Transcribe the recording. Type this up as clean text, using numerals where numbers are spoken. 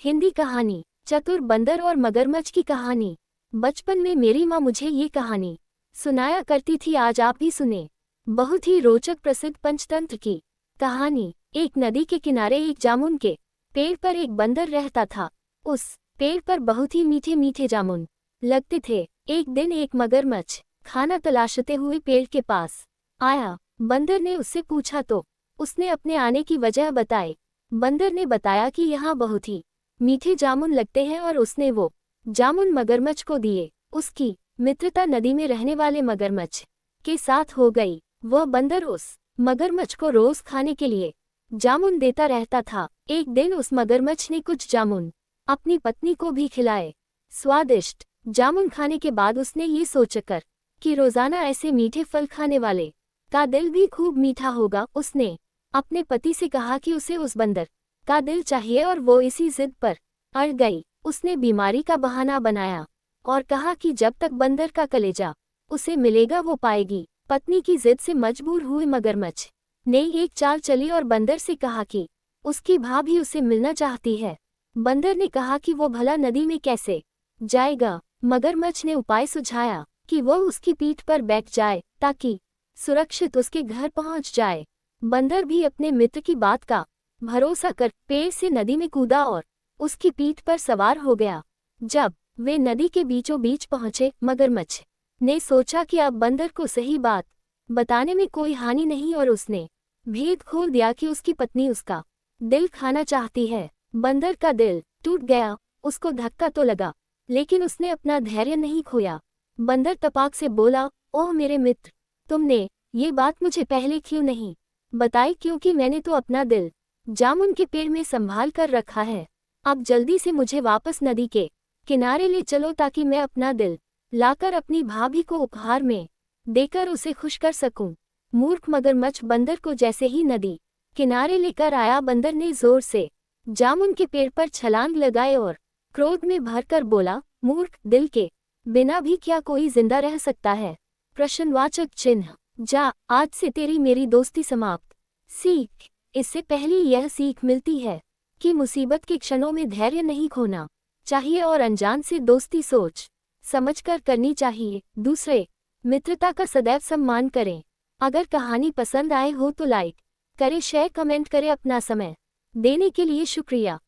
हिंदी कहानी चतुर बंदर और मगरमच्छ की कहानी। बचपन में मेरी माँ मुझे ये कहानी सुनाया करती थी, आज आप भी सुने। बहुत ही रोचक प्रसिद्ध पंचतंत्र की कहानी। एक नदी के किनारे एक जामुन के पेड़ पर एक बंदर रहता था। उस पेड़ पर बहुत ही मीठे मीठे जामुन लगते थे। एक दिन एक मगरमच्छ खाना तलाशते हुए पेड़ के पास आया। बंदर ने उससे पूछा तो उसने अपने आने की वजह बताई। बंदर ने बताया कि यहाँ बहुत ही मीठे जामुन लगते हैं और उसने वो जामुन मगरमच्छ को दिए। उसकी मित्रता नदी में रहने वाले मगरमच्छ के साथ हो गई। वह बंदर उस मगरमच्छ को रोज खाने के लिए जामुन देता रहता था। एक दिन उस मगरमच्छ ने कुछ जामुन अपनी पत्नी को भी खिलाए। स्वादिष्ट जामुन खाने के बाद उसने ये सोचकर कि रोजाना ऐसे मीठे फल खाने वाले का दिल भी खूब मीठा होगा, उसने अपने पति से कहा कि उसे उस बंदर का दिल चाहिए और वो इसी जिद पर अड़ गई। उसने बीमारी का बहाना बनाया और कहा कि जब तक बंदर का कलेजा उसे मिलेगा वो पाएगी। पत्नी की जिद से मजबूर हुए मगरमच्छ ने एक चाल चली और बंदर से कहा कि उसकी भाभी उसे मिलना चाहती है। बंदर ने कहा कि वो भला नदी में कैसे जाएगा। मगरमच्छ ने उपाय सुझाया कि वो उसकी पीठ पर बैठ जाए ताकि सुरक्षित उसके घर पहुंच जाए। बंदर भी अपने मित्र की बात का भरोसा कर पेड़ से नदी में कूदा और उसकी पीठ पर सवार हो गया। जब वे नदी के बीचों बीच पहुंचे, मगरमच्छ ने सोचा कि अब बंदर को सही बात बताने में कोई हानि नहीं और उसने भेद खोल दिया कि उसकी पत्नी उसका दिल खाना चाहती है। बंदर का दिल टूट गया। उसको धक्का तो लगा लेकिन उसने अपना धैर्य नहीं खोया। बंदर तपाक से बोला, ओह मेरे मित्र, तुमने ये बात मुझे पहले क्यों नहीं बताई, क्योंकि मैंने तो अपना दिल जामुन के पेड़ में संभाल कर रखा है। अब जल्दी से मुझे वापस नदी के किनारे ले चलो ताकि मैं अपना दिल लाकर अपनी भाभी को उपहार में देकर उसे खुश कर सकूं। मूर्ख मगरमच्छ बंदर को जैसे ही नदी किनारे लेकर आया, बंदर ने जोर से जामुन के पेड़ पर छलांग लगाए और क्रोध में भरकर बोला, मूर्ख, दिल के बिना भी क्या कोई जिंदा रह सकता है? प्रश्नवाचक चिन्ह। जा, आज से तेरी मेरी दोस्ती समाप्त। सीख। इससे पहले यह सीख मिलती है कि मुसीबत के क्षणों में धैर्य नहीं खोना चाहिए और अनजान से दोस्ती सोच समझकर करनी चाहिए। दूसरे, मित्रता का सदैव सम्मान करें। अगर कहानी पसंद आए हो तो लाइक करें, शेयर, कमेंट करें। अपना समय देने के लिए शुक्रिया।